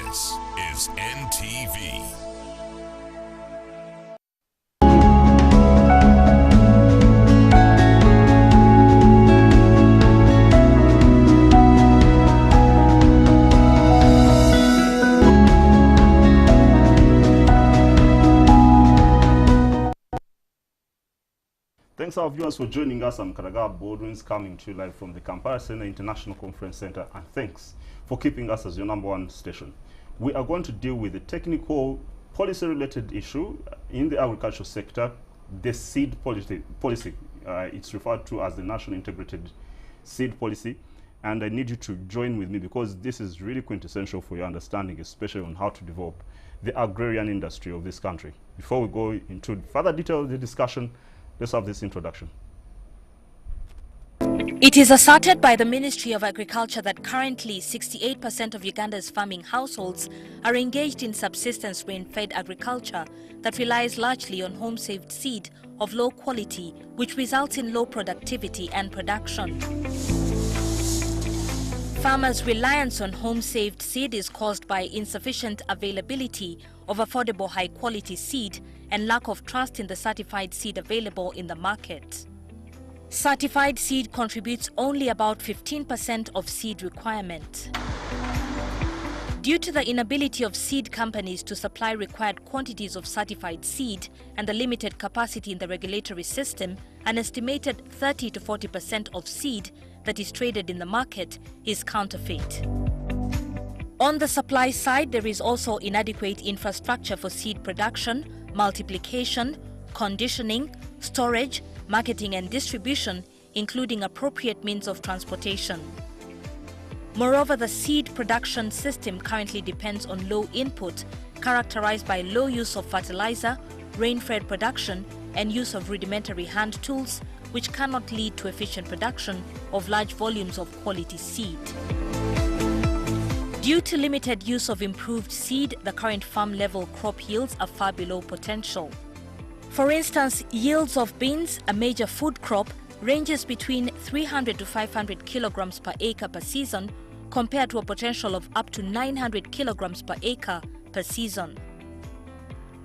This is NTV. Thanks our viewers for joining us. I'm Karaga Baldwin's coming to you live from the Kampala Center International Conference Center, and thanks for keeping us as your #1 station. We are going to deal with the technical policy-related issue in the agricultural sector, the seed policy. It's referred to as the National Integrated Seed Policy, and I need you to join with me because this is really quintessential for your understanding, especially on how to develop the agrarian industry of this country. Before we go into further detail of the discussion, let's have this introduction. It is asserted by the Ministry of Agriculture that currently 68% of Uganda's farming households are engaged in subsistence rain-fed agriculture that relies largely on home-saved seed of low quality, which results in low productivity and production. Farmers' reliance on home-saved seed is caused by insufficient availability of affordable high-quality seed and lack of trust in the certified seed available in the market. Certified seed contributes only about 15% of seed requirement. Due to the inability of seed companies to supply required quantities of certified seed and the limited capacity in the regulatory system, an estimated 30 to 40% of seed that is traded in the market is counterfeit. On the supply side, there is also inadequate infrastructure for seed production, multiplication, conditioning, storage, marketing and distribution, including appropriate means of transportation. Moreover, the seed production system currently depends on low input, characterized by low use of fertilizer, rain-fed production, and use of rudimentary hand tools, which cannot lead to efficient production of large volumes of quality seed. Due to limited use of improved seed, the current farm-level crop yields are far below potential. For instance, yields of beans, a major food crop, ranges between 300 to 500 kilograms per acre per season, compared to a potential of up to 900 kilograms per acre per season.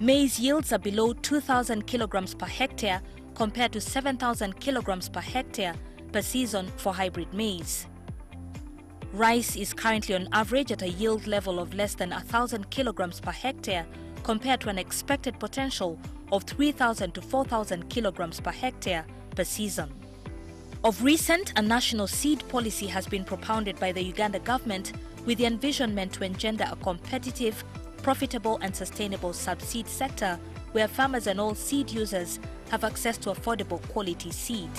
Maize yields are below 2,000 kilograms per hectare, compared to 7,000 kilograms per hectare per season for hybrid maize. Rice is currently on average at a yield level of less than 1,000 kilograms per hectare, compared to an expected potential of 3,000 to 4,000 kilograms per hectare per season. Of recent, a national seed policy has been propounded by the Uganda government with the envisionment to engender a competitive, profitable and sustainable sub-seed sector where farmers and all seed users have access to affordable quality seed.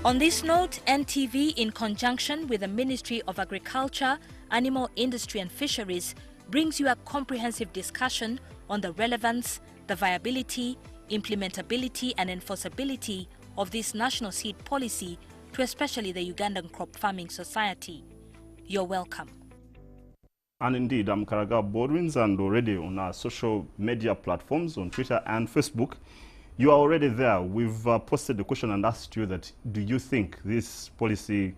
On this note, NTV, in conjunction with the Ministry of Agriculture, Animal Industry and Fisheries, brings you a comprehensive discussion on the relevance, the viability, implementability and enforceability of this national seed policy to especially the Ugandan Crop Farming Society. You're welcome. And indeed, I'm Karaga Baldwins, and already on our social media platforms on Twitter and Facebook, you are already there. We've posted the question and asked you that, do you think this policy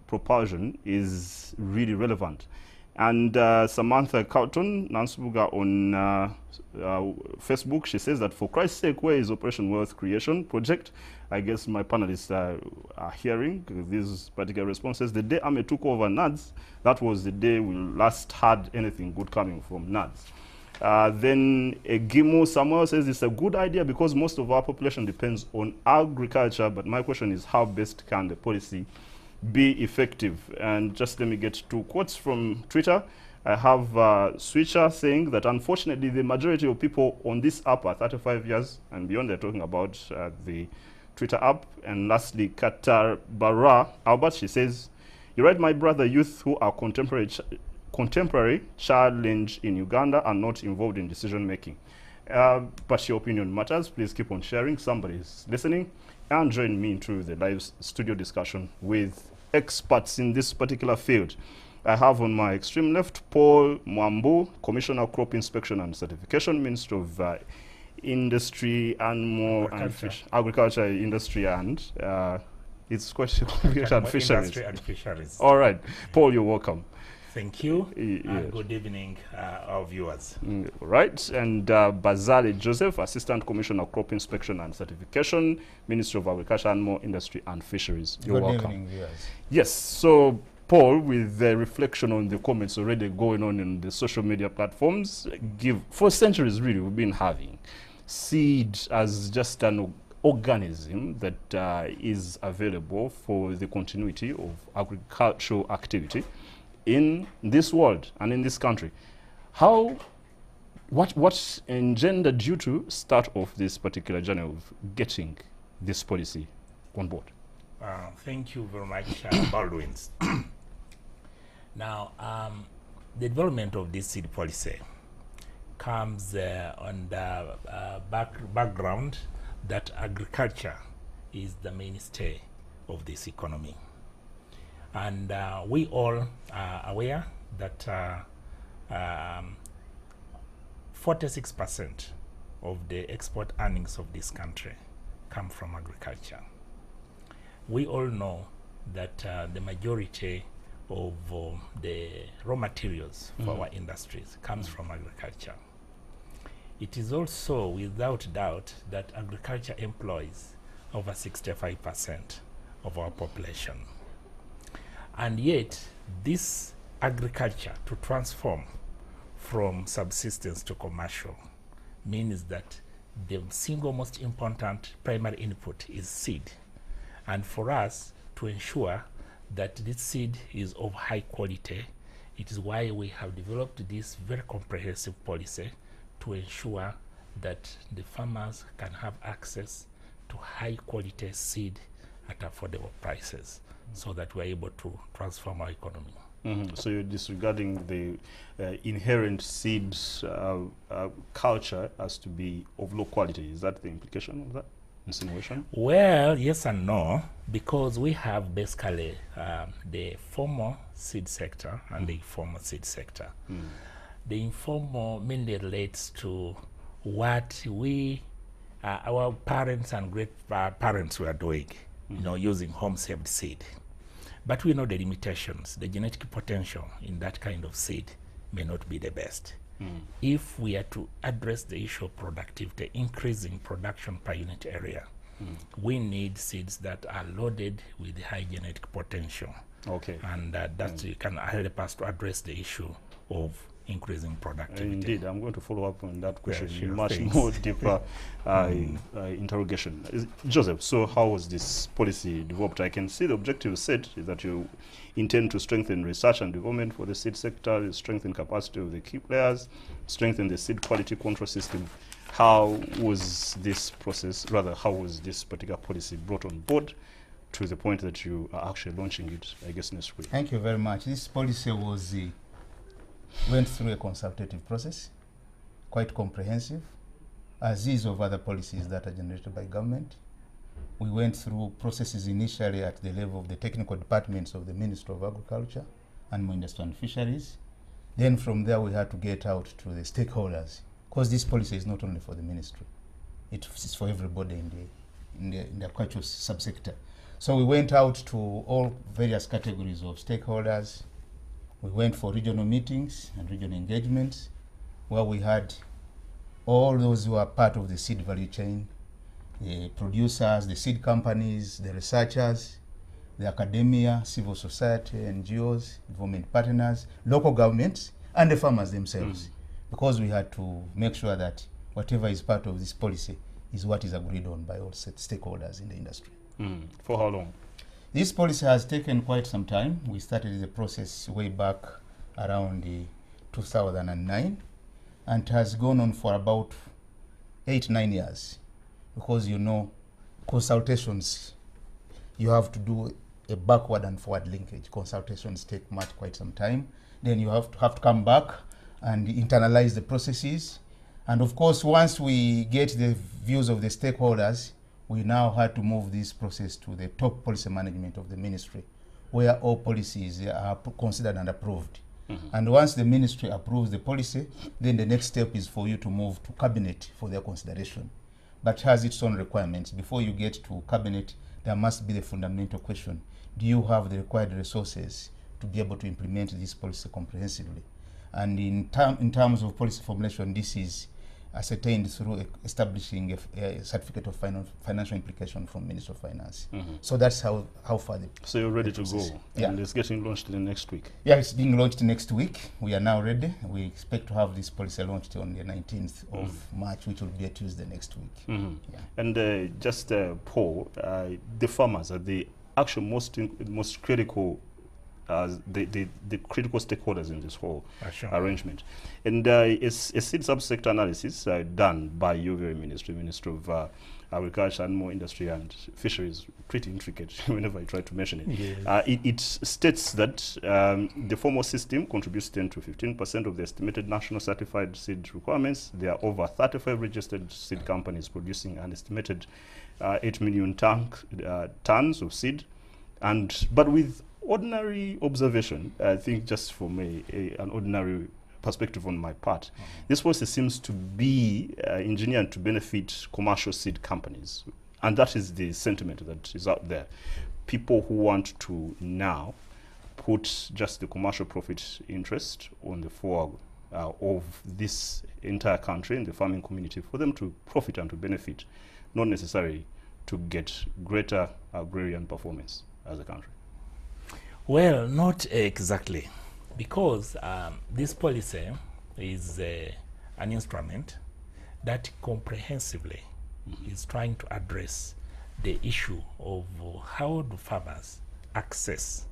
propulsion is really relevant? And Samantha Cowton Nansubuga on Facebook, she says that for Christ's sake, where is Operation Wealth Creation Project? I guess my panelists are hearing these particular responses. The day Ame took over NADS, that was the day we last had anything good coming from NADS. Then Gimo Samuel says it's a good idea because most of our population depends on agriculture, but my question is how best can the policy be effective? And just let me get two quotes from Twitter. I have Switcher saying that unfortunately the majority of people on this app are 35 years and beyond. They're talking about the Twitter app. And lastly, Qatar Bara Albert, she says, you're right, my brother, youth who are contemporary challenge in Uganda are not involved in decision making. But your opinion matters. Please keep on sharing. Somebody's listening. And join me into the live studio discussion with experts in this particular field. I have on my extreme left Paul Mwambu, Commissioner of Crop Inspection and Certification, Minister of Industry, Animal and Fish, Agriculture, Industry and It's question and fisheries. All right, Paul, you're welcome. Thank you. And good evening, our viewers. Right. And Bazaale Joseph, Assistant Commissioner of Crop Inspection and Certification, Ministry of Agriculture, Animal Industry and Fisheries. You're welcome. Good evening, viewers. Yes. So, Paul, with the reflection on the comments already going on in the social media platforms, for centuries really we've been having seed as just an organism that is available for the continuity of agricultural activity in this world and in this country. What engendered you to start off this particular journey of getting this policy on board? Thank you very much, Baldwins. Now, the development of this seed policy comes on the background that agriculture is the mainstay of this economy. And we all are aware that 46% of the export earnings of this country come from agriculture. We all know that the majority of the raw materials for our industries comes from agriculture. It is also without doubt that agriculture employs over 65% of our population. And yet, this agriculture to transform from subsistence to commercial means that the single most important primary input is seed. And for us to ensure that this seed is of high quality, it is why we have developed this very comprehensive policy to ensure that the farmers can have access to high quality seed at affordable prices, so that we're able to transform our economy. So you're disregarding the inherent seed culture as to be of low quality. Is that the implication of that insinuation? Well, yes and no, because we have basically the formal seed sector and the informal seed sector. The informal mainly relates to what we, our parents and great parents were doing, you know, using home-saved seed. But we know the limitations. The genetic potential in that kind of seed may not be the best. If we are to address the issue of productivity, increasing production per unit area, we need seeds that are loaded with high genetic potential. Okay. And that can help us to address the issue of increasing productivity. Indeed, I'm going to follow up on that question Yeah, sure, in much thanks. more deeper interrogation. Joseph, so how was this policy developed? I can see the objective set is that you intend to strengthen research and development for the seed sector, strengthen capacity of the key players, strengthen the seed quality control system. How was this process, rather, how was this particular policy brought on board to the point that you are actually launching it, I guess, next week? Thank you very much. This policy went through a consultative process, quite comprehensive, as is of other policies that are generated by government. We went through processes initially at the level of the technical departments of the Ministry of Agriculture, Animal Industry and Fisheries. Then from there we had to get out to the stakeholders, because this policy is not only for the ministry, it's for everybody in the agricultural subsector. So we went out to all various categories of stakeholders. We went for regional meetings and regional engagements, where we had all those who are part of the seed value chain, the producers, the seed companies, the researchers, the academia, civil society, NGOs, government partners, local governments, and the farmers themselves, because we had to make sure that whatever is part of this policy is what is agreed on by all stakeholders in the industry. For how long? This policy has taken quite some time. We started the process way back around 2009, and has gone on for about 8-9 years, because you know, consultations, you have to do a backward and forward linkage. Consultations take quite some time. Then you have to come back and internalize the processes. And of course, once we get the views of the stakeholders, we now had to move this process to the top policy management of the ministry, where all policies are considered and approved. And once the ministry approves the policy, then the next step is for you to move to cabinet for their consideration. But has its own requirements. Before you get to cabinet, there must be the fundamental question: do you have the required resources to be able to implement this policy comprehensively. And in terms of policy formulation, this is ascertained through establishing a certificate of financial implication from Minister of Finance. So that's how far the So you're ready to go, yeah. and it's getting launched in the next week. Yeah, it's being launched next week. We are now ready. We expect to have this policy launched on the 19th of March, which will be a Tuesday next week. Yeah. And just Paul, the farmers are the actual most critical, the critical stakeholders in this whole arrangement. And a seed subsector analysis done by your very Ministry of Agriculture, Animal Industry and Fisheries, pretty intricate whenever I try to mention it. Yes. It states that the formal system contributes 10 to 15% of the estimated national certified seed requirements. There are over 35 registered seed companies producing an estimated 8 million tons of seed. But with ordinary observation, I think just for me, an ordinary perspective on my part, this policy seems to be engineered to benefit commercial seed companies. And that is the sentiment that is out there. People who want to now put just the commercial profit interest on the fore of this entire country and the farming community, for them to profit and to benefit, not necessarily to get greater agrarian performance as a country. Well, not exactly, because this policy is an instrument that comprehensively is trying to address the issue of how do farmers access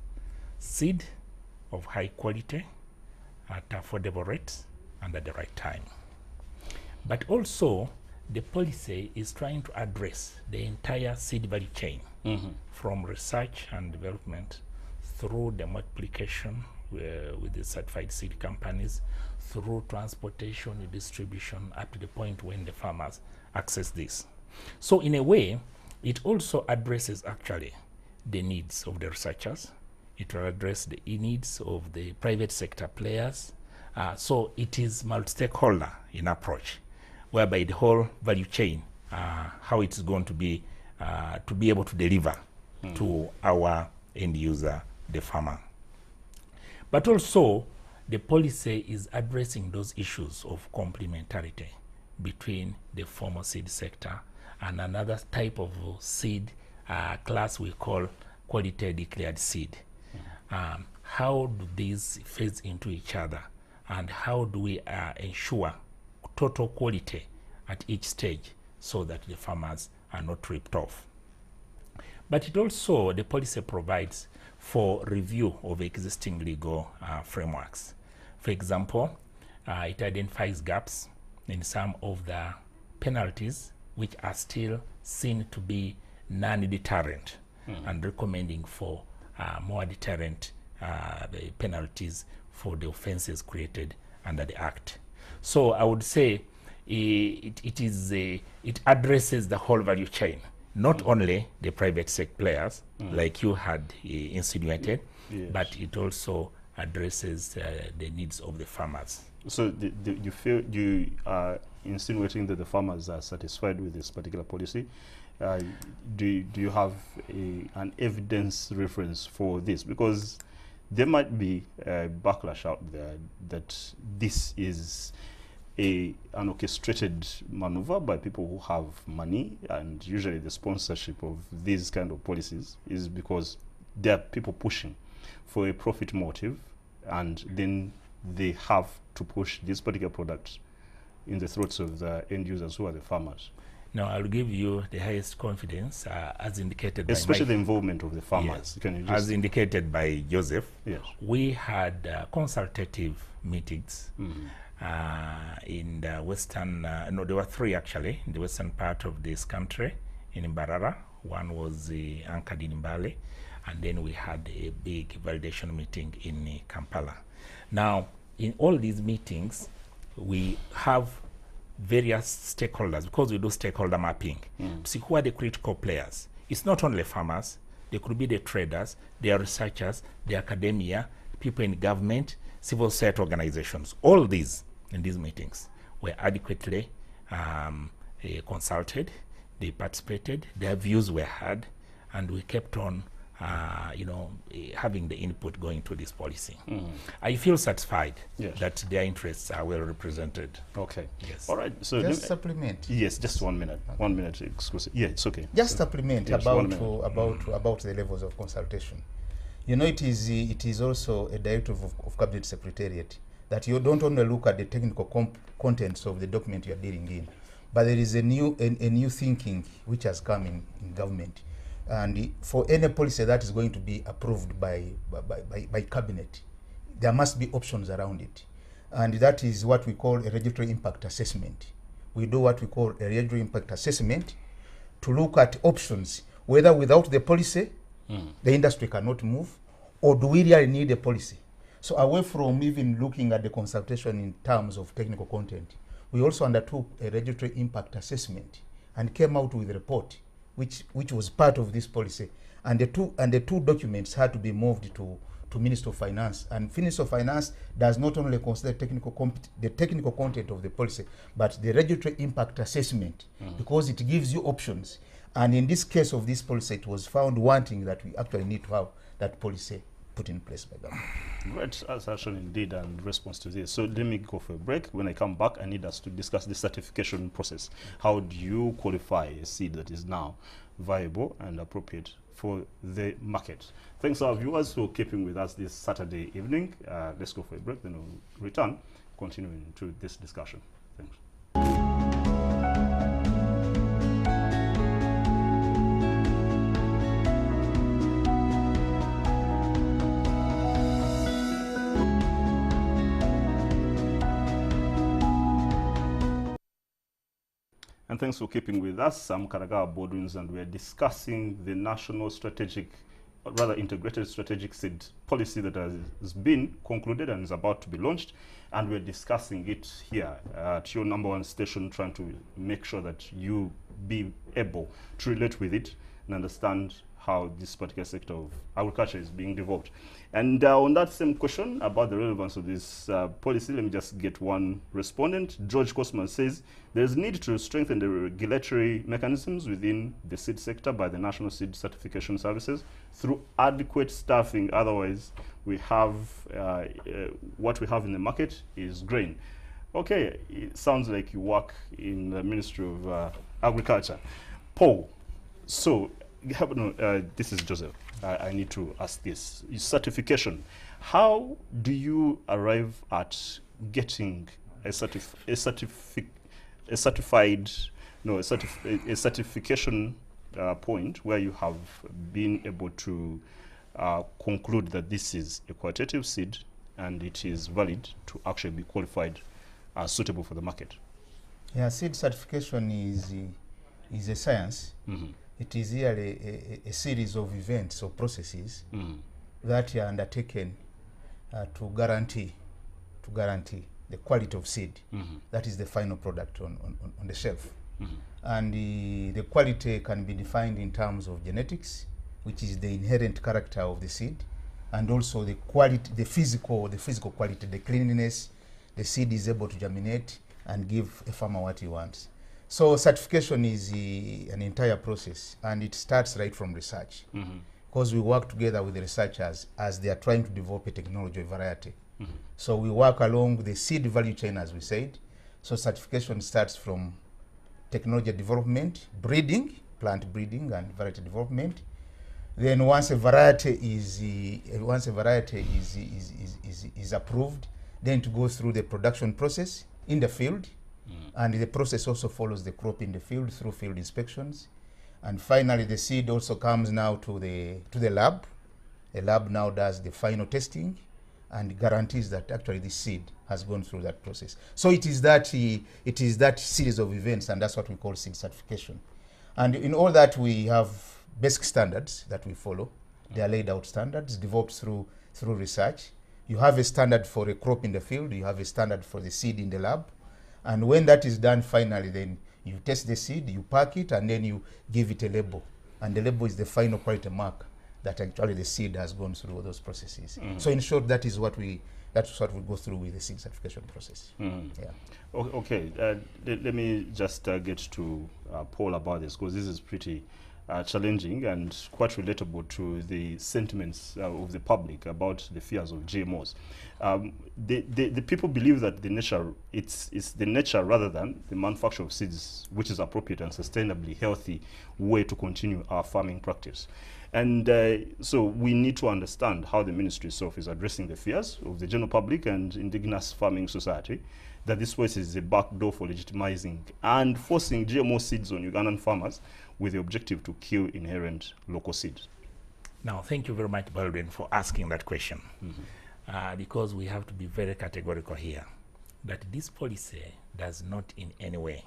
seed of high quality at affordable rates and at the right time. But also, the policy is trying to address the entire seed value chain, from research and development through the multiplication with the certified seed companies, through transportation and distribution, up to the point when the farmers access this. So in a way, it also addresses actually the needs of the researchers. It will address the needs of the private sector players. So it is multi-stakeholder in approach, whereby the whole value chain, how it's going to be able to deliver to our end user, the farmer. But also, the policy is addressing those issues of complementarity between the formal seed sector and another type of seed class we call quality declared seed. How do these phase into each other, and how do we ensure total quality at each stage so that the farmers are not ripped off? But it also, the policy provides for review of existing legal frameworks. For example, it identifies gaps in some of the penalties which are still seen to be non-deterrent, and recommending for more deterrent penalties for the offenses created under the Act. So I would say it addresses the whole value chain, not only the private sector players, like you had insinuated, but it also addresses the needs of the farmers. So you feel you are insinuating that the farmers are satisfied with this particular policy? Do you have an evidence reference for this? Because there might be a backlash out there that this is an orchestrated maneuver by people who have money, and usually the sponsorship of these kind of policies is because there are people pushing for a profit motive, and then they have to push this particular product in the throats of the end users, who are the farmers. Now, I'll give you the highest confidence, as indicated especially by the involvement of the farmers. Yes. Can you just as indicated by Joseph, yes. We had consultative meetings in the western, no, there were three actually, in the western part of this country, in Mbarara. One was anchored in Mbale, and then we had a big validation meeting in Kampala. Now, in all these meetings, we have various stakeholders, because we do stakeholder mapping to see who are the critical players. It's not only farmers, they could be the traders, they are researchers, the academia, people in government, civil society organizations. All these in these meetings were adequately consulted, they participated, their views were heard, and we kept on having the input going to this policy. I feel satisfied that their interests are well represented. Okay. Yes. All right. So Just supplement. Yes, just 1 minute. 1 minute exclusive. Yeah, it's okay. Just supplement Yes, about 1 minute. about the levels of consultation. You know, it is also a directive of Cabinet Secretariat that you don't only look at the technical contents of the document you are dealing in, but there is a new thinking which has come in government, and for any policy that is going to be approved by Cabinet, there must be options around it, and that is what we call a regulatory impact assessment. We do what we call a regulatory impact assessment to look at options, whether without the policy the industry cannot move, or do we really need a policy? So away from even looking at the consultation in terms of technical content, we also undertook a regulatory impact assessment and came out with a report which was part of this policy. And the two documents had to be moved to Minister of Finance. And Minister of Finance does not only consider the technical content of the policy, but the regulatory impact assessment, because it gives you options. And in this case of this policy, it was found wanting that we actually need to have that policy put in place by government. Great assertion indeed and response to this. So let me go for a break. When I come back, I need us to discuss the certification process. How do you qualify a seed that is now viable and appropriate for the market? Thanks our viewers for keeping with us this Saturday evening. Let's go for a break, then we'll return, continuing to this discussion. Thanks. And thanks for keeping with us. I'm Karagawa Bodwins, and we're discussing the national strategic, or rather integrated strategic seed policy that has been concluded and is about to be launched. And we're discussing it here at your #1 station, trying to make sure that you be able to relate with it and understand how this particular sector of agriculture is being developed. And on that same question about the relevance of this policy, let me just get one respondent. George Cosman says, there is need to strengthen the regulatory mechanisms within the seed sector by the National Seed Certification Services through adequate staffing. Otherwise, we have what we have in the market is grain. Okay, it sounds like you work in the Ministry of Agriculture. Paul, so this is Joseph. I need to ask this. Certification. How do you arrive at getting a certification point where you have been able to conclude that this is a qualitative seed and it is valid to actually be qualified as suitable for the market? Yeah, seed certification is a science. It is really a series of events or processes that are undertaken to guarantee the quality of seed. That is the final product on the shelf. And the quality can be defined in terms of genetics, which is the inherent character of the seed, and also the quality, the physical quality, the cleanliness. The seed is able to germinate and give a farmer what he wants. So certification is an entire process, and it starts right from research, because we work together with the researchers as they are trying to develop a technology of variety. So we work along the seed value chain, as we said. So certification starts from technology development, breeding, plant breeding, and variety development. Then once a variety is approved, then to go through the production process in the field. And the process also follows the crop in the field through field inspections. And finally, the seed also comes now to the lab. The lab now does the final testing and guarantees that actually the seed has gone through that process. So it is that series of events, and that's what we call seed certification. And in all that, we have basic standards that we follow. They are laid out standards developed through research. You have a standard for a crop in the field. You have a standard for the seed in the lab. And when that is done, finally, then you test the seed, you pack it, and then you give it a label. And the label is the final quality mark that actually the seed has gone through all those processes. So in short, that's what we go through with the seed certification process. Yeah. Okay, let me just get to Paul about this, because this is pretty challenging and quite relatable to the sentiments of the public about the fears of GMOs. The people believe that it's the nature rather than the manufacture of seeds which is appropriate and sustainably healthy way to continue our farming practice. And so we need to understand how the ministry itself is addressing the fears of the general public and indigenous farming society, that this way is a backdoor for legitimizing and forcing GMO seeds on Ugandan farmers with the objective to kill inherent local seeds. Now, thank you very much, Baldwin, for asking that question. Because we have to be very categorical here that this policy does not in any way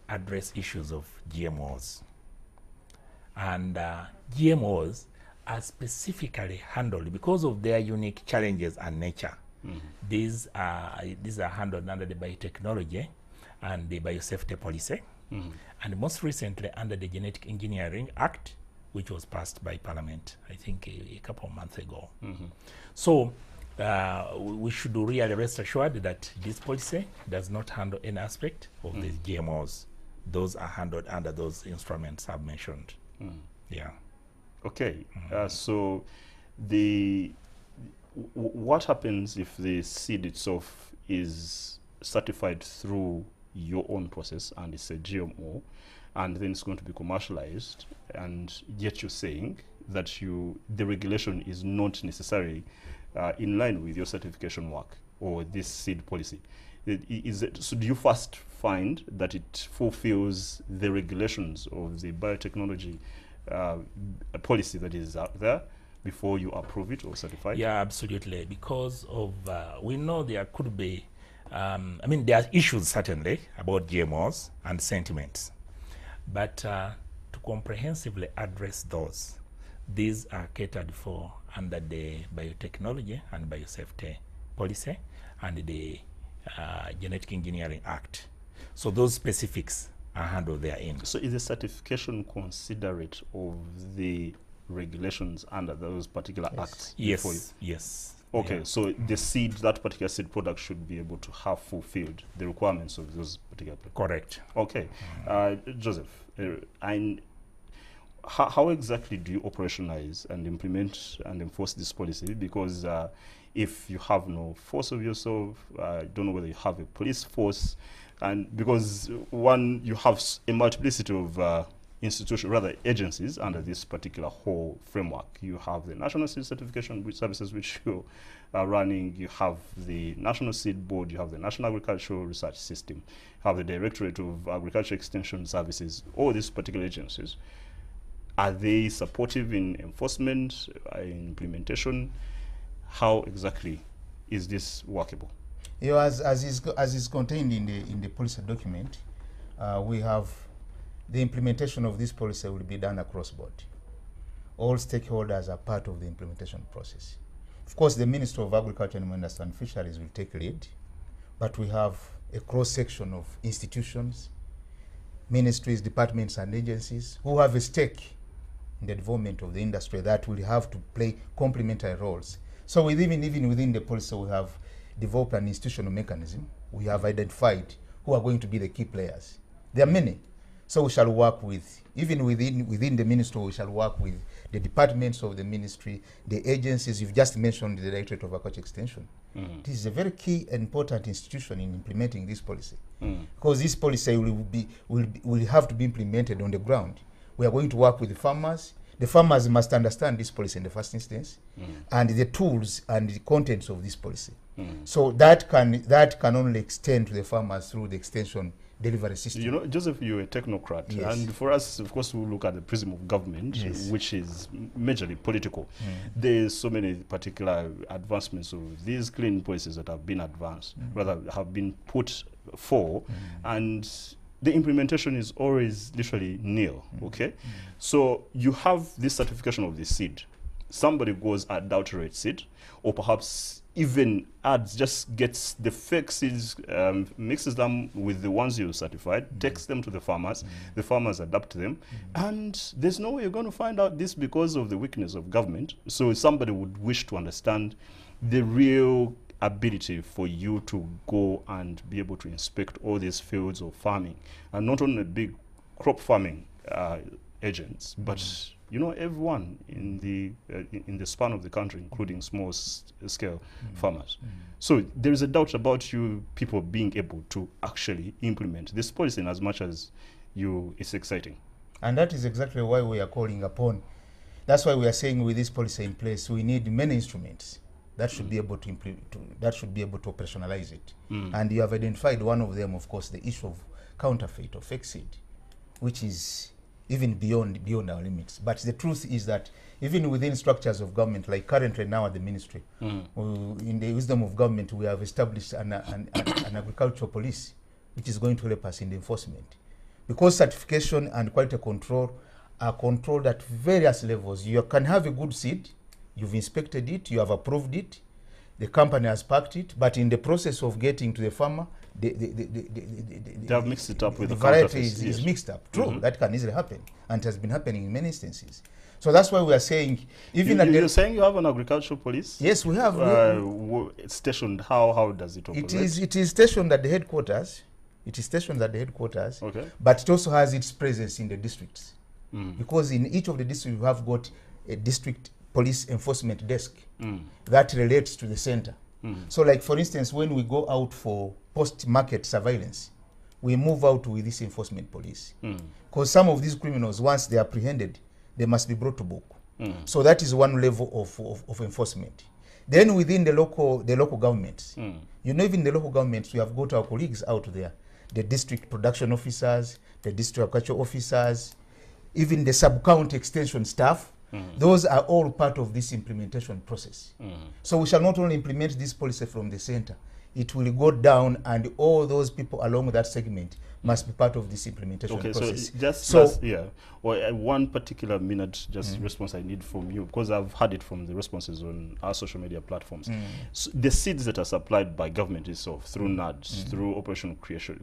address issues of GMOs. And GMOs are specifically handled because of their unique challenges and nature. These are handled under the biotechnology and the biosafety policy, and most recently under the Genetic Engineering Act, which was passed by Parliament, I think a couple of months ago. So we should really rest assured that this policy does not handle any aspect of these GMOs. Those are handled under those instruments I've mentioned. Yeah. Okay. So what happens if the seed itself is certified through your own process and it's a GMO, and then it's going to be commercialized, and yet you're saying that the regulation is not necessarily in line with your certification work or this seed policy? So do you first find that it fulfills the regulations of the biotechnology policy that is out there before you approve it or certify it? Yeah, absolutely. Because of, we know there could be, I mean, there are issues certainly about GMOs and sentiments. But to comprehensively address those, these are catered for under the biotechnology and biosafety policy and the Genetic Engineering Act. So those specifics are handled therein. So is the certification considerate of the regulations under those particular acts? Yes, yes. Okay, yeah. So the seed, that particular seed product should be able to have fulfilled the requirements of those particular products. Correct. Okay. Joseph, how exactly do you operationalize and implement and enforce this policy? Because if you have no force of yourself, I don't know whether you have a police force, and because one, you have a multiplicity of institutions, rather agencies under this particular whole framework. You have the National Seed Certification Services, which you are running. You have the National Seed Board. You have the National Agricultural Research System. You have the Directorate of Agriculture Extension Services. All these particular agencies, are they supportive in enforcement, in implementation? How exactly is this workable? You know, as is contained in the policy document, we have the implementation of this policy will be done across board. All stakeholders are part of the implementation process. Of course, the Minister of Agriculture and Industry and Fisheries will take lead, but we have a cross-section of institutions, ministries, departments, and agencies who have a stake in the development of the industry that will have to play complementary roles. So even within the policy, we have developed an institutional mechanism. We have identified who are going to be the key players. There are many. So we shall work with, even within the ministry, we shall work with the departments of the ministry, the agencies. You've just mentioned the Directorate of Agriculture Extension. This is a very key and important institution in implementing this policy. Because this policy will have to be implemented on the ground. We are going to work with the farmers. The farmers must understand this policy in the first instance, and the tools and the contents of this policy. So that can only extend to the farmers through the extension delivery system. You know, Joseph, you're a technocrat, yes. And for us, of course, we look at the prism of government, yes. which is majorly political. There's so many particular advancements of these clean policies that have been advanced, rather have been put for, and the implementation is always literally nil, okay? So you have this certification of the seed. Somebody goes adulterates it, or perhaps even gets the fake seeds, mixes them with the ones you certified, takes them to the farmers adapt them, and there's no way you're going to find out this because of the weakness of government. So somebody would wish to understand the real ability for you to go and be able to inspect all these fields of farming, and not only big crop farming, agents, but you know, everyone in the span of the country, including small-scale farmers. So there is a doubt about you people being able to actually implement this policy in as much as it's exciting. And that is exactly why we are calling upon. That's why we are saying with this policy in place, we need many instruments that should be able to operationalize it. And you have identified one of them, of course, the issue of counterfeit or fake seed, which is even beyond our limits. But the truth is that even within structures of government, like currently now at the ministry, in the wisdom of government, we have established an agricultural police, which is going to help us in the enforcement. Because certification and quality control are controlled at various levels. You can have a good seed, you've inspected it, you have approved it, the company has packed it, but in the process of getting to the farmer, they have mixed it up with the the variety is mixed up. True, that can easily happen, and it has been happening in many instances. So that's why we are saying, even you're saying you have an agricultural police? Yes, we have. It's stationed. How does it operate? It is stationed at the headquarters. It is stationed at the headquarters. Okay. But it also has its presence in the districts, because in each of the districts we have got a district police enforcement desk that relates to the center. So, like for instance, when we go out for post-market surveillance, we move out with this enforcement police, because some of these criminals, once they are apprehended, they must be brought to book. So that is one level of enforcement. Then within the local governments, you know, even the local governments, we have got our colleagues out there, the district production officers, the district agriculture officers, even the sub-county extension staff. Those are all part of this implementation process. So we shall not only implement this policy from the center, it will go down, and all those people along that segment must be part of this implementation process. Well, one particular minute response I need from you, because I've had it from the responses on our social media platforms. So the seeds that are supplied by government itself through NADS, through Operation Creation,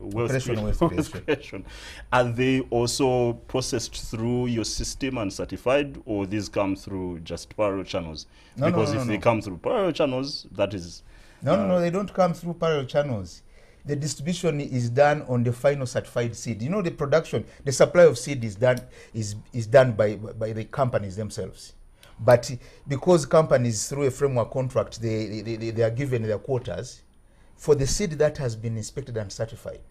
wealth creation, are they also processed through your system and certified, or these come through just parallel channels? If they come through parallel channels, that is no, they don't come through parallel channels. The distribution is done on the final certified seed. You know, the production, the supply of seed is done by the companies themselves. But because companies, through a framework contract, they are given their quotas for the seed that has been inspected and certified.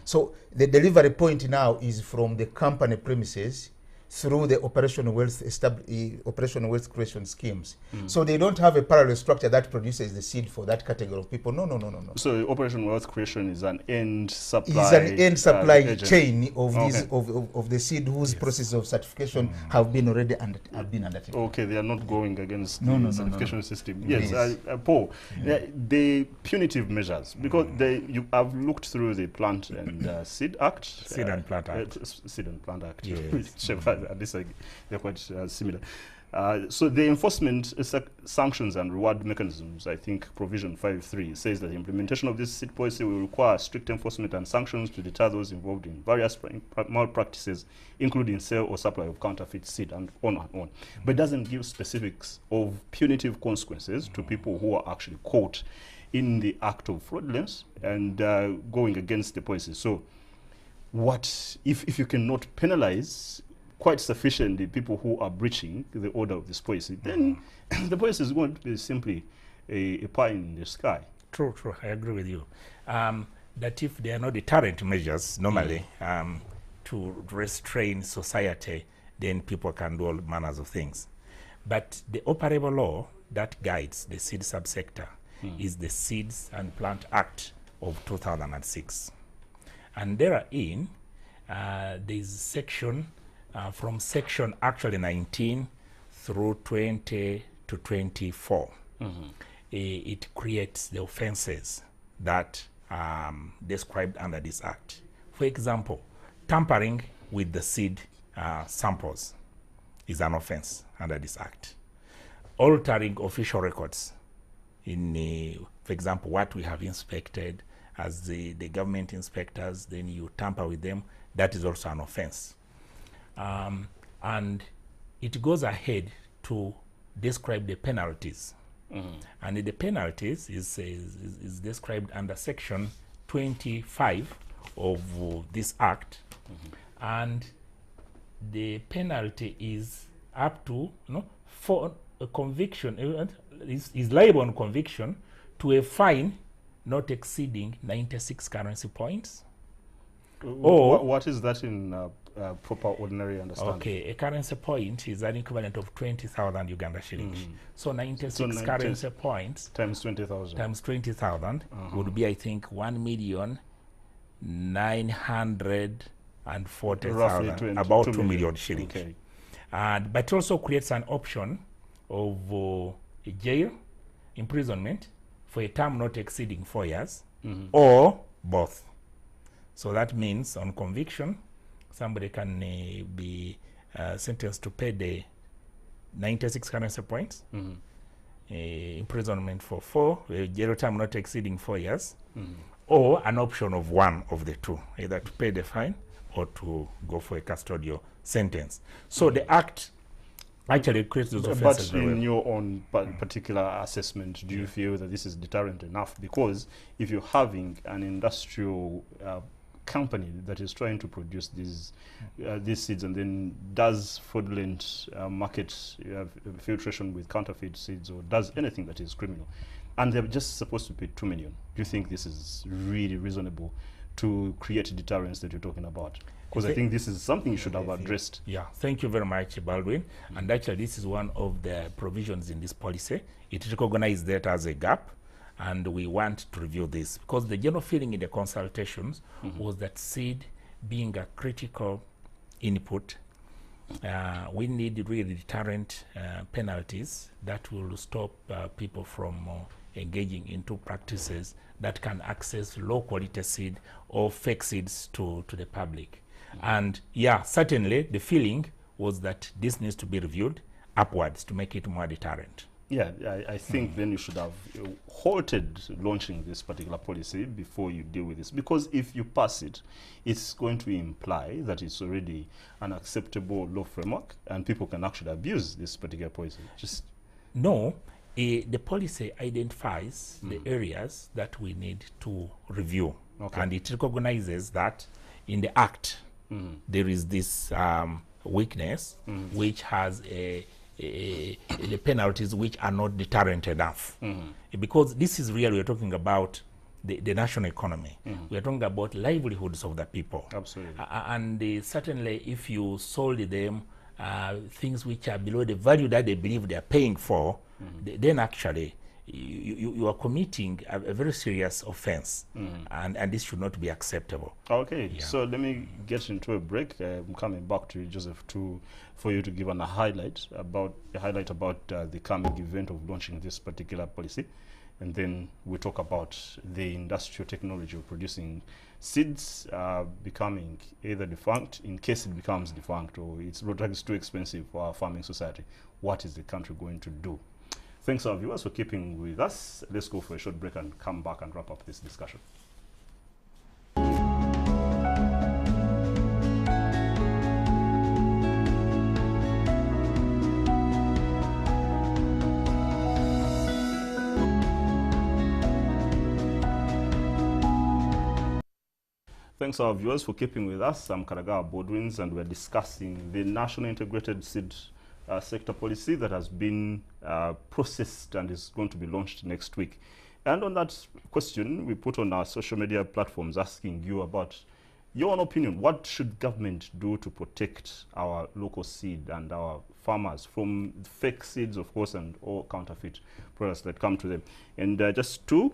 So the delivery point now is from the company premises through the operational wealth creation schemes. So they don't have a parallel structure that produces the seed for that category of people. No. So operational wealth creation is an end supply. Is an end supply chain of these of the seed whose process of certification have been undertaken. Okay, they are not going against the certification system. Yes, Paul, the punitive measures, because I've looked through the Plant and Seed Act. Seed and Plant Act. Seed and Plant Act. Yes. At least they're quite similar. So the enforcement sanctions and reward mechanisms, I think provision 5.3 says that the implementation of this seed policy will require strict enforcement and sanctions to deter those involved in various malpractices, including sale or supply of counterfeit seed, and on and on. But it doesn't give specifics of punitive consequences to people who are actually caught in the act of fraudulence and going against the policy. So what if you cannot penalize quite sufficiently people who are breaching the order of this policy, then the policy is going to be simply a pie in the sky. True, I agree with you. That if there are no deterrent measures normally to restrain society, then people can do all manners of things. But the operable law that guides the seed subsector is the Seeds and Plant Act of 2006. And therein, there is section from section actually 19 through 20 to 24. It creates the offenses that described under this act. For example, tampering with the seed samples is an offense under this act. Altering official records in, for example, what we have inspected as the government inspectors, then you tamper with them, that is also an offense. And it goes ahead to describe the penalties. And the penalties is described under section 25 of this act. And the penalty is up to, for a conviction, is liable on conviction to a fine not exceeding 96 currency points. Or what is that in proper ordinary understanding? Okay, a currency point is an equivalent of 20,000 Uganda shillings. So 96 currency points times 20,000 times 20,000 would be, I think, 1,940,000, about 2 million shillings. Okay. But it also creates an option of jail, imprisonment for a term not exceeding 4 years, or both. So that means on conviction, somebody can be sentenced to pay the 96 currency points, imprisonment for 4, jail term not exceeding 4 years, or an option of one of the two, either to pay the fine or to go for a custodial sentence. So the act actually creates those offenses. But in your own particular assessment, do you feel that this is deterrent enough? Because if you're having an industrial company that is trying to produce these seeds and then does fraudulent market filtration with counterfeit seeds, or does anything that is criminal, and they're just supposed to pay 2 million, do you think this is really reasonable to create deterrence that you're talking about? Because I think this is something you should have addressed. Yeah, thank you very much, Baldwin. And actually, this is one of the provisions in this policy. It recognizes that as a gap, and we want to review this, because the general feeling in the consultations was that seed being a critical input, we need really deterrent penalties that will stop people from engaging into practices that can access low quality seed or fake seeds to the public. And yeah, certainly the feeling was that this needs to be reviewed upwards to make it more deterrent. Yeah, I think then you should have halted launching this particular policy before you deal with this, because if you pass it, it's going to imply that it's already an acceptable law framework and people can actually abuse this particular policy. No, the policy identifies the areas that we need to review, and it recognizes that in the act there is this weakness which has the penalties which are not deterrent enough. Because this is really, we're talking about the national economy. We're talking about livelihoods of the people. Absolutely. And certainly if you sold them things which are below the value that they believe they are paying for, then actually you are committing a very serious offense, and this should not be acceptable. Okay, so let me get into a break. I'm coming back to you, Joseph, for you to give a highlight about the coming event of launching this particular policy, and then we talk about the industrial technology of producing seeds becoming either defunct, in case it becomes defunct, or it's too expensive for our farming society. What is the country going to do? Thanks our viewers for keeping with us. Let's go for a short break and come back and wrap up this discussion. Thanks our viewers for keeping with us. I'm Karagawa Bodwins, and we're discussing the National Integrated Seed Sector Policy that has been processed and is going to be launched next week. And on that question, we put on our social media platforms asking you about your own opinion. What should government do to protect our local seed and our farmers from fake seeds, of course, and all counterfeit products that come to them? And just two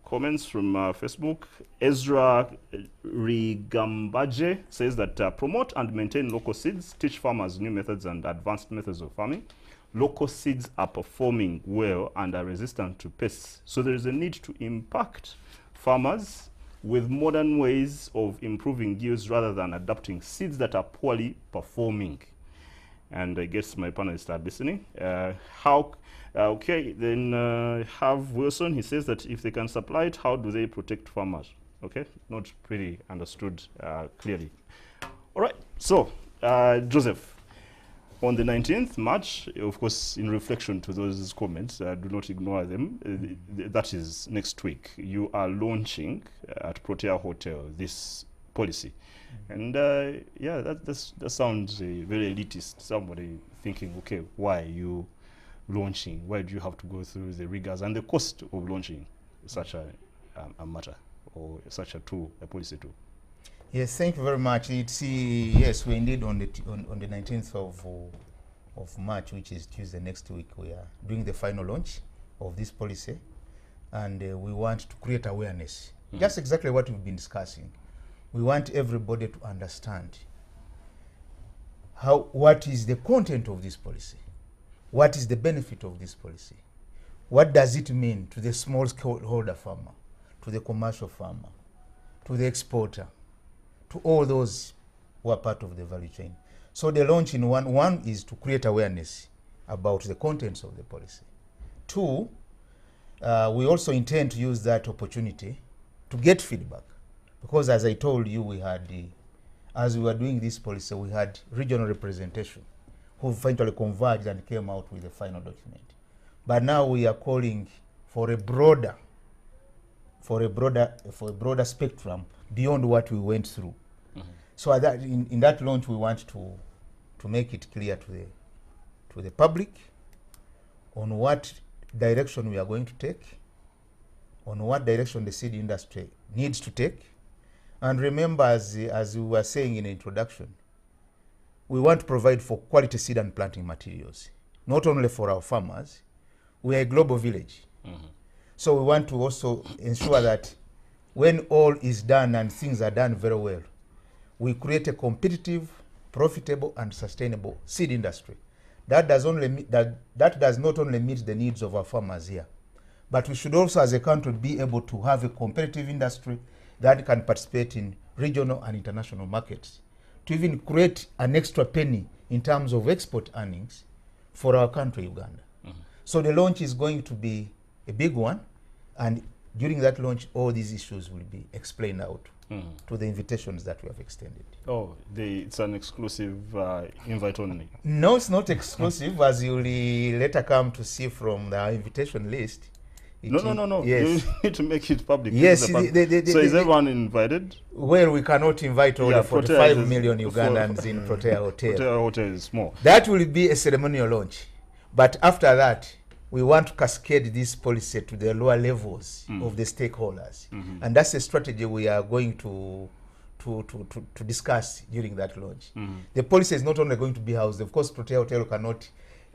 comments from Facebook. Ezra Rigambaje says that promote and maintain local seeds, teach farmers new methods and advanced methods of farming. Local seeds are performing well and are resistant to pests. So there is a need to impact farmers with modern ways of improving yields rather than adopting seeds that are poorly performing. And I guess my panelists are listening. Okay, then have Wilson. He says that if they can supply it, how do they protect farmers? Okay, not pretty understood clearly. All right, so Joseph, on the 19th March, of course, in reflection to those comments, do not ignore them. That is next week. You are launching at Protea Hotel this policy. And yeah, that sounds very elitist. Somebody thinking, okay, why are you launching? Why do you have to go through the rigors and the cost of launching such a matter or such a tool, a policy tool? Yes, thank you very much. It's yes, we indeed on the 19th of March, which is Tuesday next week, we are doing the final launch of this policy, and we want to create awareness. Just exactly what we've been discussing. We want everybody to understand what is the content of this policy, what is the benefit of this policy, what does it mean to the small smallholder farmer, to the commercial farmer, to the exporter, to all those who are part of the value chain. So the launch in one is to create awareness about the contents of the policy. Two, we also intend to use that opportunity to get feedback, because as I told you, we had as we were doing this policy, we had regional representation who finally converged and came out with the final document. But now we are calling for a broader spectrum beyond what we went through. So that in that launch, we want to make it clear to the public on what direction we are going to take, on what direction the seed industry needs to take. And remember, as we were saying in the introduction, we want to provide for quality seed and planting materials, not only for our farmers. We are a global village. So we want to also ensure that when all is done and things are done very well, we create a competitive, profitable, and sustainable seed industry. That does not only meet the needs of our farmers here, but we should also, as a country, be able to have a competitive industry that can participate in regional and international markets, to even create an extra penny in terms of export earnings for our country, Uganda. So the launch is going to be a big one, and during that launch, all these issues will be explained out to the invitations that we have extended. Oh, it's an exclusive invite only? No, it's not exclusive, as you will later come to see from the invitation list. No. Yes. You need to make it public. Yes. So is everyone invited? Well, we cannot invite all the 45 million Ugandans in Protea Hotel. Protea Hotel is small. That will be a ceremonial launch. But after that, we want to cascade this policy to the lower levels of the stakeholders. And that's a strategy we are going to discuss during that launch. The policy is not only going to be housed. Of course, Protea Hotel cannot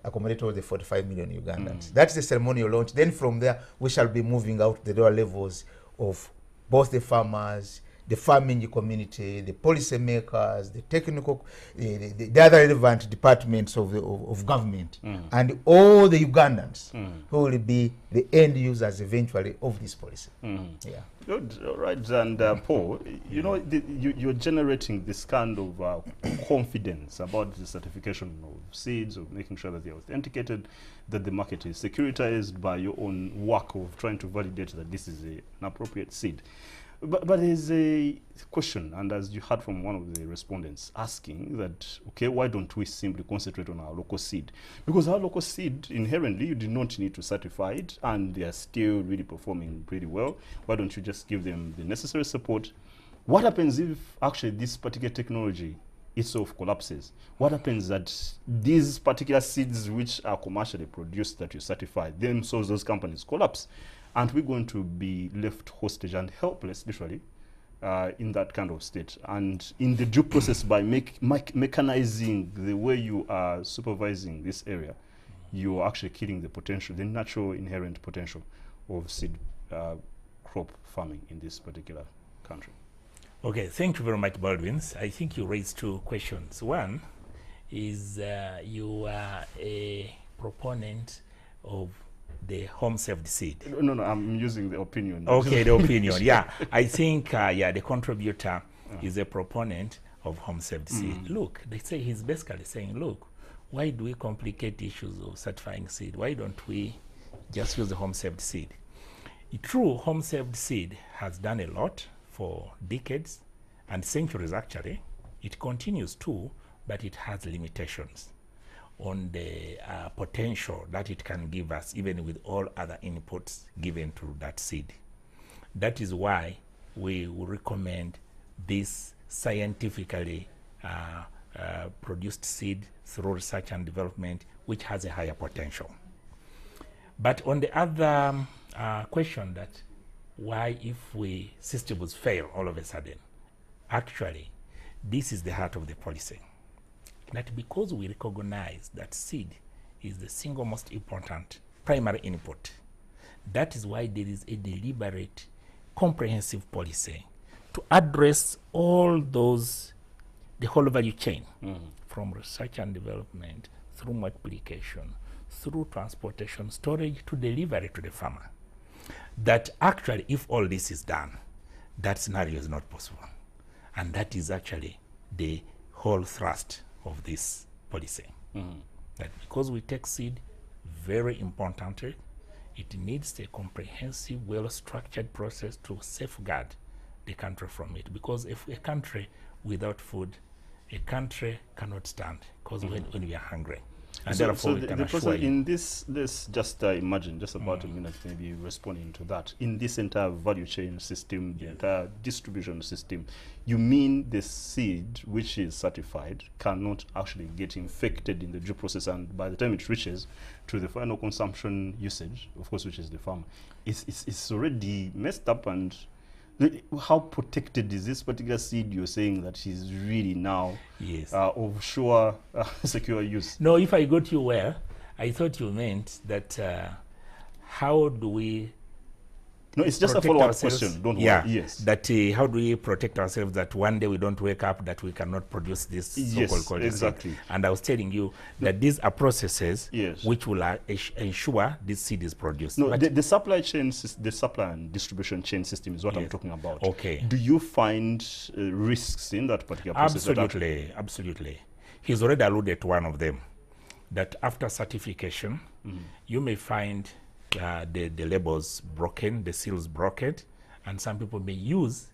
accommodate all the 45 million Ugandans. That's the ceremonial launch. Then from there, we shall be moving out the lower levels of both the farmers, the farming community, the policy makers, the technical, the other relevant departments of government, and all the Ugandans who will be the end users eventually of this policy. Yeah. Good. All right. And Paul, you know, you're generating this kind of confidence about the certification of seeds, of making sure that they're authenticated, that the market is securitized by your own work of trying to validate that this is an appropriate seed. But there's a question, and as you heard from one of the respondents, asking that, okay, why don't we simply concentrate on our local seed? Because our local seed, inherently, you do not need to certify it, and they are still really performing pretty well. Why don't you just give them the necessary support? What happens if actually this particular technology itself collapses? What happens that these particular seeds which are commercially produced that you certify, themselves, those companies collapse? Aren't we going to be left hostage and helpless, literally, in that kind of state? And in the due process, by mechanizing the way you are supervising this area, you are actually killing the potential, the natural inherent potential of seed crop farming in this particular country. Okay, thank you very much, Baldwin. I think you raised two questions. One is you are a proponent of the home saved seed. No, I'm using the opinion. Okay, the opinion. Yeah, I think the contributor is a proponent of home saved seed. Look, they say he's basically saying, look, why do we complicate issues of certifying seed? Why don't we just use the home saved seed? True, home saved seed has done a lot for decades and centuries actually. It continues to, but it has limitations on the potential that it can give us, even with all other inputs given to that seed. That is why we will recommend this scientifically produced seed through research and development, which has a higher potential. But on the other question that why if systems fail all of a sudden, actually, this is the heart of the policy. That because we recognize that seed is the single most important primary input, that is why there is a deliberate, comprehensive policy to address all those, the whole value chain, from research and development, through multiplication, through transportation, storage, to delivery to the farmer. That actually, if all this is done, that scenario is not possible. And that is actually the whole thrust of this policy. That because we take seed very importantly, it needs a comprehensive, well-structured process to safeguard the country from it. Because if a country without food, a country cannot stand, because when we are hungry. And so, therefore, so we can the assure process you. in this just imagine, just about a minute, maybe responding to that. In this entire value chain system, the entire distribution system, you mean the seed which is certified cannot actually get infected in the due process, and by the time it reaches to the final consumption usage, of course, which is the farmer, it's already messed up. And how protected is this particular seed you're saying that is really now of sure secure use? No, if I got you well, I thought you meant that how do we No, it's just a follow-up question, don't worry. Yes. That how do we protect ourselves that one day we don't wake up that we cannot produce this so-called quality exactly. seed. And I was telling you that these are processes which will ensure this seed is produced. No, the supply chain, the supply and distribution chain system is what I'm talking about. Okay. Do you find risks in that particular process? Absolutely, absolutely. He's already alluded to one of them, that after certification, you may find the labels broken, the seals broken, and some people may use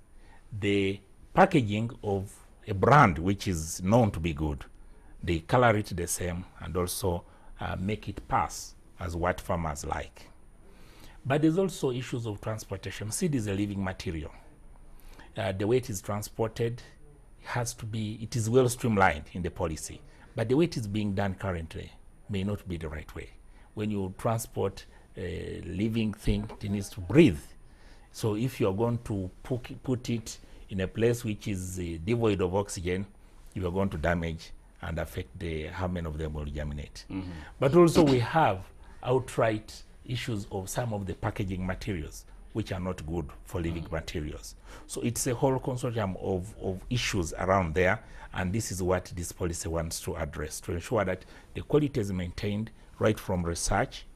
the packaging of a brand which is known to be good. They color it the same and also make it pass as what farmers like. But there's also issues of transportation. Seed is a living material. The way it is transported has to be, it is well streamlined in the policy, but the way it is being done currently may not be the right way. When you transport a living thing, it needs to breathe. So if you're going to put it in a place which is devoid of oxygen, you are going to damage and affect how many of them will germinate. But also we have outright issues of some of the packaging materials which are not good for living materials. So it's a whole consortium of issues around there, and this is what this policy wants to address, to ensure that the quality is maintained right from research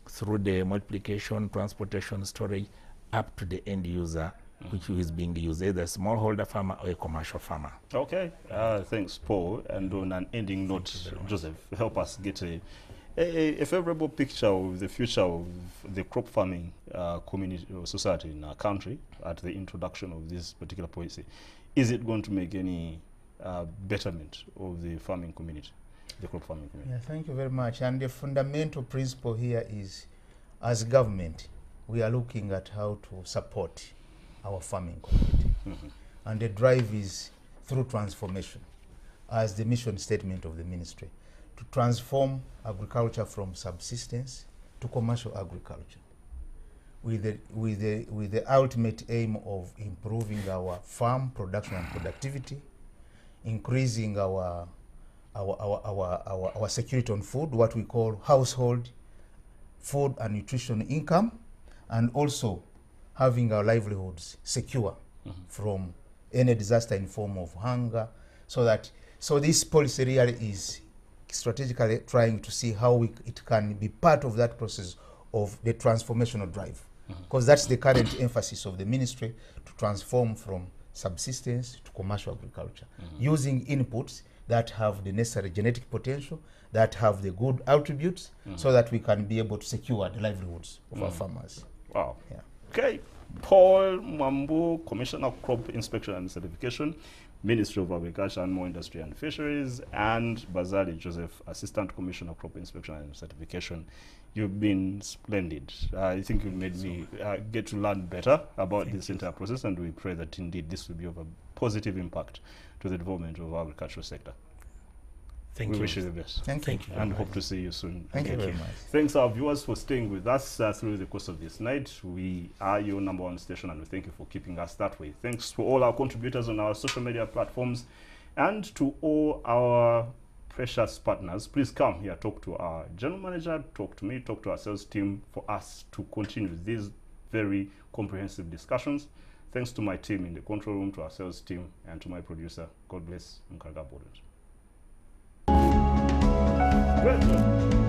through the multiplication, transportation, storage, up to the end user, which is being used, either a smallholder farmer or a commercial farmer. Okay. Thanks, Paul. And on an ending note, Joseph, help us get a favorable picture of the future of the crop farming community or society in our country at the introduction of this particular policy. Is it going to make any betterment of the farming community? The crop farming community. Yeah, thank you very much. And the fundamental principle here is, as government, we are looking at how to support our farming community. And the drive is through transformation, as the mission statement of the ministry, to transform agriculture from subsistence to commercial agriculture, with the ultimate aim of improving our farm production and productivity, increasing our security on food, what we call household food and nutrition income, and also having our livelihoods secure from any disaster in form of hunger. So this policy really is strategically trying to see how it can be part of that process of the transformational drive, because that's the current emphasis of the ministry, to transform from subsistence to commercial agriculture, using inputs that have the necessary genetic potential, that have the good attributes, so that we can be able to secure the livelihoods of our farmers. Wow. Yeah. Okay. Paul Mwambu, Commissioner of Crop Inspection and Certification, Ministry of Agriculture, Animal Industry and Fisheries, and Bazaale Joseph, Assistant Commissioner, Crop Inspection and Certification. You've been splendid. I think you made me get to learn better about this entire process, and we pray that indeed this will be of a positive impact to the development of our agricultural sector. Thank you. We wish you the best. Thank you. And hope to see you soon. Thank you very much. Thanks our viewers for staying with us through the course of this night. We are your #1 station, and we thank you for keeping us that way. Thanks to all our contributors on our social media platforms, and to all our precious partners. Please come here, talk to our general manager, talk to me, talk to our sales team for us to continue these very comprehensive discussions. Thanks to my team in the control room, to our sales team, and to my producer. God bless Mkaraga Board. Great.